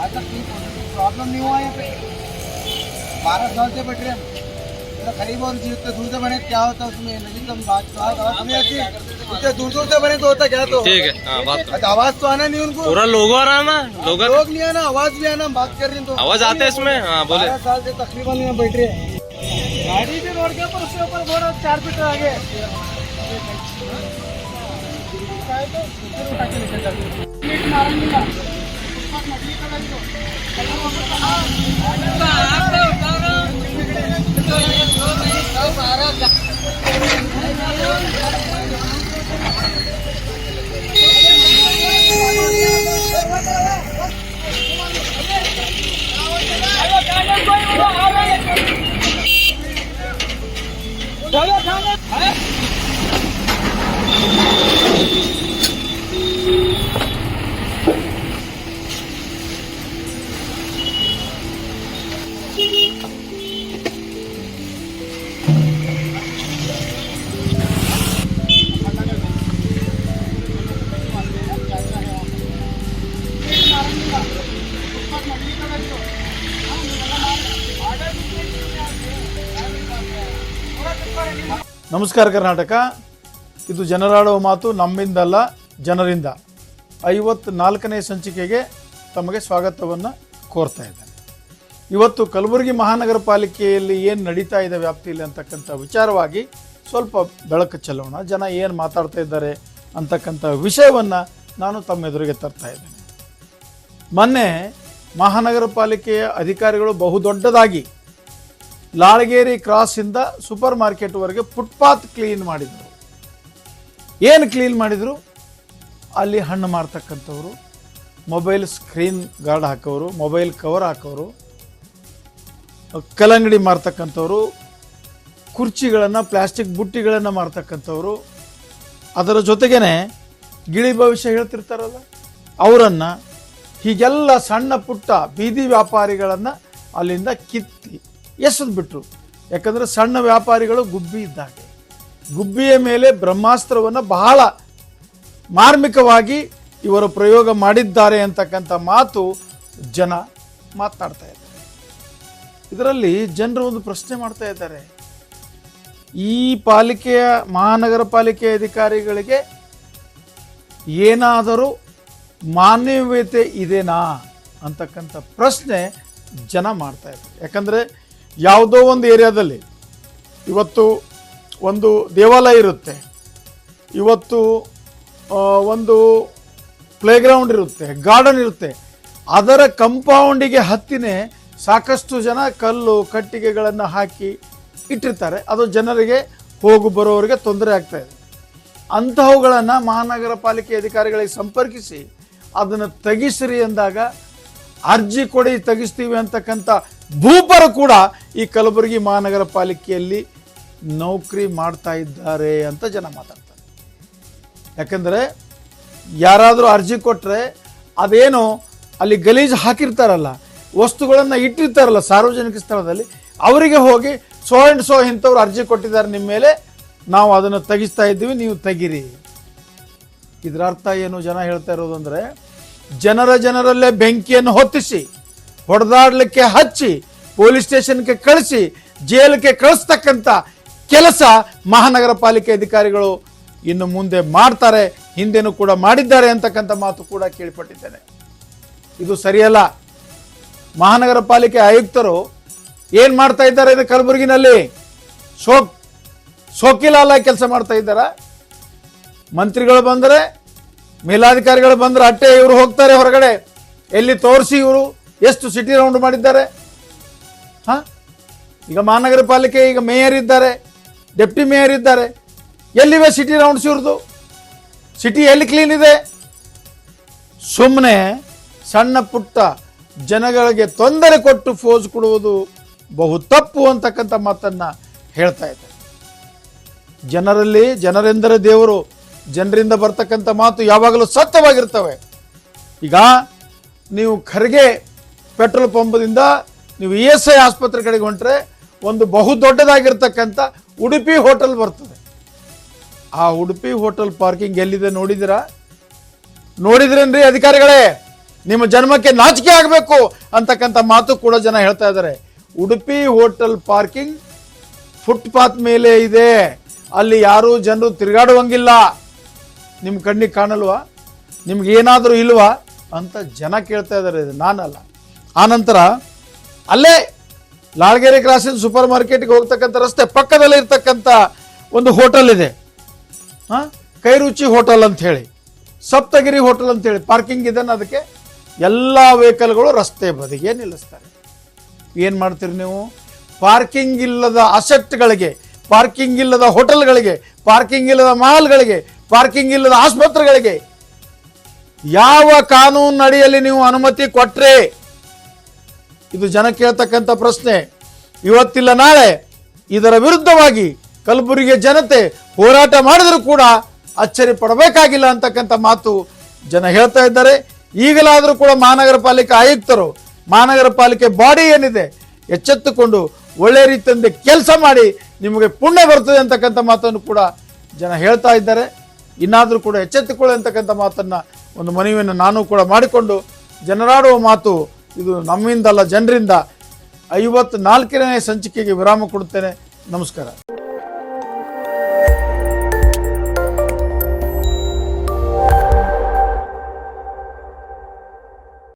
आज तक प्रॉब्लम नहीं हुआ यहाँ पे। 12 साल से बैठ रहे हैं हम। खरीब और जीते दूर से बने क्या होता उसमें नहीं कम बात नहीं आती। उतने दूर दूर से बने तो होता क्या तो ठीक है। बात आवाज तो आना नहीं उनको। पूरा लोगो आ रहा है ना, लोग नहीं आना, आवाज भी आना। बात कर रहे हैं तो आवाज आते है इसमें। हाँ बोले। 12 साल से तकरीबन यहाँ बैठ रहे हैं। गाड़ी भी रोड के ऊपर, उसके ऊपर बोर्ड 4 फीट आगे उठा के लेकर जाते ನಮಸ್ಕಾರ ಕರ್ನಾಟಕ. ಇದು ಜನರಾಡುವ ಮಾತು ನಮ್ಮಿಂದಲ್ಲ ಜನರಿಂದ 54ನೇ ಸಂಚಿಕೆಗೆ ತಮಗೆ ಸ್ವಾಗತವನ್ನು ಕೋರ್ತಾ ಇದ್ದೇನೆ. ಇವತ್ತು ಕಲಬುರಗಿ ಮಹಾನಗರ ಪಾಲಿಕೆಯಲ್ಲಿ ಏನು ನಡೀತಾ ಇದೆ ವ್ಯಾಪ್ತಿಯಲ್ಲಿ ಅಂತಕ್ಕಂಥ ವಿಚಾರವಾಗಿ ಸ್ವಲ್ಪ ಬೆಳಕು ಚೆಲ್ಲೋಣ. ಜನ ಏನು ಮಾತಾಡ್ತಾ ಇದ್ದಾರೆ ಅಂತಕ್ಕಂಥ ವಿಷಯವನ್ನು ನಾನು ತಮ್ಮ ಎದುರಿಗೆ ತರ್ತಾ ಇದ್ದೇನೆ. ಮೊನ್ನೆ ಮಹಾನಗರ ಪಾಲಿಕೆಯ ಅಧಿಕಾರಿಗಳು ಬಹುದೊಡ್ಡದಾಗಿ ಲಾಳಗೇರಿ ಕ್ರಾಸಿಂದ ಸೂಪರ್ ಮಾರ್ಕೆಟ್ವರೆಗೆ ಫುಟ್ಪಾತ್ ಕ್ಲೀನ್ ಮಾಡಿದರು. ಏನು ಕ್ಲೀನ್ ಮಾಡಿದರು? ಅಲ್ಲಿ ಹಣ್ಣು ಮಾರ್ತಕ್ಕಂಥವ್ರು, ಮೊಬೈಲ್ ಸ್ಕ್ರೀನ್ ಗಾರ್ಡ್ ಹಾಕೋರು, ಮೊಬೈಲ್ ಕವರ್ ಹಾಕೋರು, ಕಲ್ಲಂಗಡಿ ಮಾರ್ತಕ್ಕಂಥವ್ರು, ಕುರ್ಚಿಗಳನ್ನು, ಪ್ಲಾಸ್ಟಿಕ್ ಬುಟ್ಟಿಗಳನ್ನು ಮಾರ್ತಕ್ಕಂಥವ್ರು, ಅದರ ಜೊತೆಗೇ ಗಿಳಿ ಭವಿಷ್ಯ ಹೇಳ್ತಿರ್ತಾರಲ್ಲ ಅವರನ್ನು, ಹೀಗೆಲ್ಲ ಸಣ್ಣ ಪುಟ್ಟ ಬೀದಿ ವ್ಯಾಪಾರಿಗಳನ್ನು ಅಲ್ಲಿಂದ ಕಿತ್ತಿ ಎಸೆದು ಬಿಟ್ಟರು. ಯಾಕಂದರೆ ಸಣ್ಣ ವ್ಯಾಪಾರಿಗಳು ಗುಬ್ಬಿ ಇದ್ದಾಗೆ, ಗುಬ್ಬಿಯ ಮೇಲೆ ಬ್ರಹ್ಮಾಸ್ತ್ರವನ್ನು ಬಹಳ ಮಾರ್ಮಿಕವಾಗಿ ಇವರು ಪ್ರಯೋಗ ಮಾಡಿದ್ದಾರೆ ಅಂತಕ್ಕಂಥ ಮಾತು ಜನ ಮಾತನಾಡ್ತಾ ಇದ್ದಾರೆ. ಇದರಲ್ಲಿ ಜನರು ಒಂದು ಪ್ರಶ್ನೆ ಮಾಡ್ತಾ ಇದ್ದಾರೆ, ಈ ಪಾಲಿಕೆಯ ಮಹಾನಗರ ಪಾಲಿಕೆ ಅಧಿಕಾರಿಗಳಿಗೆ ಏನಾದರೂ ಮಾನವೀಯತೆ ಇದೆನಾ ಅಂತಕ್ಕಂಥ ಪ್ರಶ್ನೆ ಜನ ಮಾಡ್ತಾ ಇದ್ದಾರೆ. ಯಾಕಂದರೆ ಯಾವುದೋ ಒಂದು ಏರಿಯಾದಲ್ಲಿ ಇವತ್ತು ಒಂದು ದೇವಾಲಯ ಇರುತ್ತೆ, ಇವತ್ತು ಒಂದು ಪ್ಲೇಗ್ರೌಂಡ್ ಇರುತ್ತೆ, ಗಾರ್ಡನ್ ಇರುತ್ತೆ, ಅದರ ಕಂಪೌಂಡಿಗೆ ಹತ್ತಿನೇ ಸಾಕಷ್ಟು ಜನ ಕಲ್ಲು ಕಟ್ಟಿಗೆಗಳನ್ನು ಹಾಕಿ ಇಟ್ಟಿರ್ತಾರೆ. ಅದು ಜನರಿಗೆ ಹೋಗು ಬರೋರಿಗೆ ತೊಂದರೆ ಆಗ್ತಾ ಇದೆ. ಅಂತಹವುಗಳನ್ನು ಮಹಾನಗರ ಪಾಲಿಕೆ ಅಧಿಕಾರಿಗಳಿಗೆ ಸಂಪರ್ಕಿಸಿ ಅದನ್ನು ತೆಗಿಸಿರಿ ಎಂದಾಗ ಅರ್ಜಿ ಕೊಡಿ ತೆಗಿಸ್ತೀವಿ ಅಂತಕ್ಕಂಥ ಭೂಪರು ಕೂಡ ಈ ಕಲಬುರಗಿ ಮಹಾನಗರ ಪಾಲಿಕೆಯಲ್ಲಿ ನೌಕರಿ ಮಾಡ್ತಾ ಇದ್ದಾರೆ ಅಂತ ಜನ ಮಾತಾಡ್ತಾರೆ. ಯಾಕಂದರೆ ಯಾರಾದರೂ ಅರ್ಜಿ ಕೊಟ್ಟರೆ ಅದೇನು ಅಲ್ಲಿ ಗಲೀಜು ಹಾಕಿರ್ತಾರಲ್ಲ, ವಸ್ತುಗಳನ್ನು ಇಟ್ಟಿರ್ತಾರಲ್ಲ ಸಾರ್ವಜನಿಕ ಸ್ಥಳದಲ್ಲಿ, ಅವರಿಗೆ ಹೋಗಿ ಸೋ ಆ್ಯಂಡ್ ಸೋ ಇಂಥವ್ರು ಅರ್ಜಿ ಕೊಟ್ಟಿದ್ದಾರೆ ನಿಮ್ಮ ಮೇಲೆ, ನಾವು ಅದನ್ನು ತೆಗಿಸ್ತಾ ಇದ್ದೀವಿ, ನೀವು ತೆಗಿರಿ. ಇದರ ಅರ್ಥ ಏನು? ಜನ ಹೇಳ್ತಾ ಇರೋದು ಅಂದರೆ ಜನರಲ್ಲೇ ಬೆಂಕಿಯನ್ನು ಹೊತ್ತಿಸಿ ಹೊಡೆದಾಡಲಿಕ್ಕೆ ಹಚ್ಚಿ ಪೊಲೀಸ್ ಸ್ಟೇಷನ್ಗೆ ಕಳಿಸಿ ಜೈಲಿಗೆ ಕಳಿಸ್ತಕ್ಕಂಥ ಕೆಲಸ ಮಹಾನಗರ ಪಾಲಿಕೆ ಅಧಿಕಾರಿಗಳು ಇನ್ನು ಮುಂದೆ ಮಾಡ್ತಾರೆ, ಹಿಂದೆನೂ ಕೂಡ ಮಾಡಿದ್ದಾರೆ ಅಂತಕ್ಕಂಥ ಮಾತು ಕೂಡ ಕೇಳಿಪಟ್ಟಿದ್ದೇನೆ. ಇದು ಸರಿಯಲ್ಲ. ಮಹಾನಗರ ಪಾಲಿಕೆ ಆಯುಕ್ತರು ಏನು ಮಾಡ್ತಾ ಇದ್ದಾರೆ ಇದು ಕಲಬುರಗಿನಲ್ಲಿ? ಶೋಕಿಲಾಲ ಕೆಲಸ ಮಾಡ್ತಾ ಇದ್ದಾರ? ಮಂತ್ರಿಗಳು ಬಂದರೆ, ಮೇಲಾಧಿಕಾರಿಗಳು ಬಂದರೆ ಅಟ್ಟೆ ಇವರು ಹೋಗ್ತಾರೆ ಹೊರಗಡೆ, ಎಲ್ಲಿ ತೋರಿಸಿ ಇವರು ಎಷ್ಟು ಸಿಟಿ ರೌಂಡ್ ಮಾಡಿದ್ದಾರೆ. ಈಗ ಮಹಾನಗರ ಪಾಲಿಕೆ ಈಗ ಮೇಯರ್ ಇದ್ದಾರೆ, ಡೆಪ್ಟಿ ಮೇಯರ್ ಇದ್ದಾರೆ, ಎಲ್ಲಿವೆ ಸಿಟಿ ರೌಂಡ್ಸ್ ಇವ್ರದ್ದು? ಸಿಟಿ ಎಲ್ಲಿ ಕ್ಲೀನ್ ಇದೆ? ಸುಮ್ಮನೆ ಸಣ್ಣ ಪುಟ್ಟ ಜನಗಳಿಗೆ ತೊಂದರೆ ಕೊಟ್ಟು ಫೋಜ್ ಕೊಡುವುದು ಬಹು ತಪ್ಪು ಅಂತಕ್ಕಂಥ ಮಾತನ್ನು ಹೇಳ್ತಾ ಇದ್ದಾರೆ. ಜನರೆಂದರೆ ದೇವರು, ಜನರಿಂದ ಬರ್ತಕ್ಕಂಥ ಮಾತು ಯಾವಾಗಲೂ ಸತ್ಯವಾಗಿರ್ತವೆ. ಈಗ ನೀವು ಖರ್ಗೆ ಪೆಟ್ರೋಲ್ ಪಂಪದಿಂದ ನೀವು ESI ಆಸ್ಪತ್ರೆ ಕಡೆಗೆ ಹೊಂಟ್ರೆ ಒಂದು ಬಹುದೊಡ್ಡದಾಗಿರ್ತಕ್ಕಂಥ ಉಡುಪಿ ಹೋಟೆಲ್ ಬರ್ತದೆ. ಆ ಉಡುಪಿ ಹೋಟೆಲ್ ಪಾರ್ಕಿಂಗ್ ಎಲ್ಲಿದೆ ನೋಡಿದಿರೇನ್ರಿ ಅಧಿಕಾರಿಗಳೇ? ನಿಮ್ಮ ಜನ್ಮಕ್ಕೆ ನಾಚಿಕೆ ಆಗಬೇಕು ಅಂತಕ್ಕಂಥ ಮಾತು ಕೂಡ ಜನ ಹೇಳ್ತಾ ಇದ್ದಾರೆ. ಉಡುಪಿ ಹೋಟೆಲ್ ಪಾರ್ಕಿಂಗ್ ಫುಟ್ಪಾತ್ ಮೇಲೆ ಇದೆ, ಅಲ್ಲಿ ಯಾರೂ ಜನರು ತಿರುಗಾಡುವಂಗಿಲ್ಲ. ನಿಮ್ಮ ಕಣ್ಣಿಗೆ ಕಾಣಲ್ವಾ? ನಿಮ್ಗೆ ಏನಾದರೂ ಇಲ್ವಾ ಅಂತ ಜನ ಕೇಳ್ತಾ ಇದ್ದಾರೆ, ಇದು ನಾನಲ್ಲ. ಆನಂತರ ಅಲ್ಲೇ ಲಾಳ್ಗೆರೆ ಕ್ರಾಸಿನ ಸೂಪರ್ ಮಾರ್ಕೆಟ್ಗೆ ಹೋಗ್ತಕ್ಕಂಥ ರಸ್ತೆ ಪಕ್ಕದಲ್ಲೇ ಇರ್ತಕ್ಕಂಥ ಒಂದು ಹೋಟೆಲ್ ಇದೆ, ಕೈರುಚಿ ಹೋಟೆಲ್ ಅಂತ ಹೇಳಿ, ಸಪ್ತಗಿರಿ ಹೋಟೆಲ್ ಅಂತ ಹೇಳಿ ಪಾರ್ಕಿಂಗ್ ಇದೆ. ಅದಕ್ಕೆ ಎಲ್ಲ ವೆಹಿಕಲ್ಗಳು ರಸ್ತೆ ಬದಿಗೆ ನಿಲ್ಲಿಸ್ತಾರೆ. ಏನು ಮಾಡ್ತೀರಿ ನೀವು? ಪಾರ್ಕಿಂಗ್ ಇಲ್ಲದ ಅಸೆಟ್ಗಳಿಗೆ, ಪಾರ್ಕಿಂಗ್ ಇಲ್ಲದ ಹೋಟೆಲ್ಗಳಿಗೆ, ಪಾರ್ಕಿಂಗ್ ಇಲ್ಲದ ಮಾಲ್ಗಳಿಗೆ, ಪಾರ್ಕಿಂಗ್ ಇಲ್ಲದ ಆಸ್ಪತ್ರೆಗಳಿಗೆ ಯಾವ ಕಾನೂನು ಅಡಿಯಲ್ಲಿ ನೀವು ಅನುಮತಿ ಕೊಟ್ರೆ? ಇದು ಜನ ಕೇಳ್ತಕ್ಕಂಥ ಪ್ರಶ್ನೆ. ಇವತ್ತಿಲ್ಲ ನಾಳೆ ಇದರ ವಿರುದ್ಧವಾಗಿ ಕಲಬುರಗಿಯ ಜನತೆ ಹೋರಾಟ ಮಾಡಿದರೂ ಕೂಡ ಅಚ್ಚರಿ ಪಡಬೇಕಾಗಿಲ್ಲ ಅಂತಕ್ಕಂಥ ಮಾತು ಜನ ಹೇಳ್ತಾ ಇದ್ದಾರೆ. ಈಗಲಾದರೂ ಕೂಡ ಮಹಾನಗರ ಪಾಲಿಕೆ ಆಯುಕ್ತರು, ಮಹಾನಗರ ಪಾಲಿಕೆ ಬಾಡಿ ಏನಿದೆ ಎಚ್ಚೆತ್ತುಕೊಂಡು ಒಳ್ಳೆ ರೀತಿಯಿಂದ ಕೆಲಸ ಮಾಡಿ ನಿಮಗೆ ಪುಣ್ಯ ಬರ್ತದೆ ಅಂತಕ್ಕಂಥ ಮಾತನ್ನು ಕೂಡ ಜನ ಹೇಳ್ತಾ ಇದ್ದಾರೆ. ಇನ್ನಾದರೂ ಕೂಡ ಎಚ್ಚೆತ್ತುಕೊಳ್ಳಿ ಅಂತಕ್ಕಂಥ ಮಾತನ್ನು ಒಂದು ಮನವಿಯನ್ನು ನಾನು ಕೂಡ ಮಾಡಿಕೊಂಡು, ಜನರಾಡುವ ಮಾತು ಇದು ನಮ್ಮಿಂದಲ್ಲ ಜನರಿಂದ 54ನೇ ಸಂಚಿಕೆಗೆ ವಿರಾಮ ಕೊಡುತ್ತೇನೆ. ನಮಸ್ಕಾರ.